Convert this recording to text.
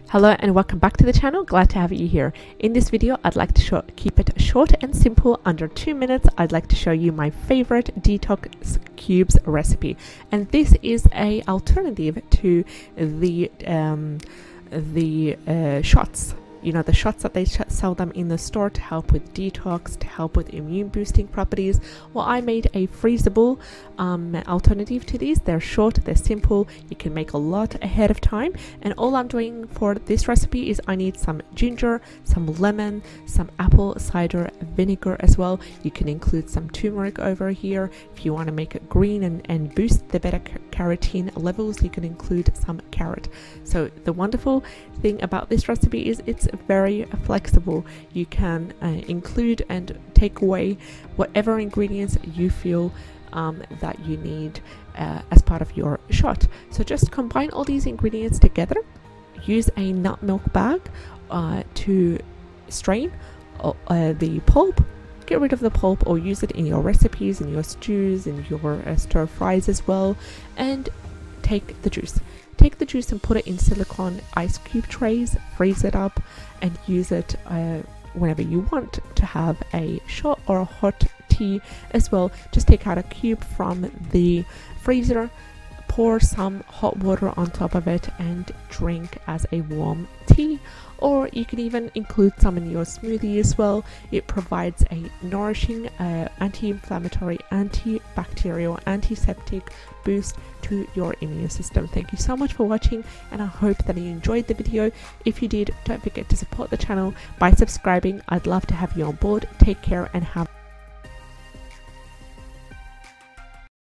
Hello and welcome back to the channel. Glad to have you here. In this video, I'd like to keep it short and simple, under 2 minutes. I'd like to show you my favorite Detox Cubes recipe, and this is a alternative to the shots. You know, the shots that they sell them in the store to help with detox, to help with immune boosting properties. Well, I made a freezable alternative to these. They're short, they're simple, you can make a lot ahead of time. And all I'm doing for this recipe is I need some ginger, some lemon, some apple cider vinegar as well. You can include some turmeric over here. If you want to make it green and boost the beta carotene levels, you can include some carrot. So the wonderful thing about this recipe is it's very flexible. You can include and take away whatever ingredients you feel that you need as part of your shot. So just combine all these ingredients together. Use a nut milk bag to strain the pulp. Get rid of the pulp, or use it in your recipes, in your stews, in your stir fries as well. And take the juice. Take the juice and put it in silicone ice cube trays, freeze it up, and use it whenever you want to have a shot or a hot tea as well. Just take out a cube from the freezer, pour some hot water on top of it, and drink as a warm tea. Or you can even include some in your smoothie as well. It provides a nourishing, anti-inflammatory, antibacterial, antiseptic boost to your immune system. Thank you so much for watching, and I hope that you enjoyed the video. If you did, don't forget to support the channel by subscribing. I'd love to have you on board. Take care and have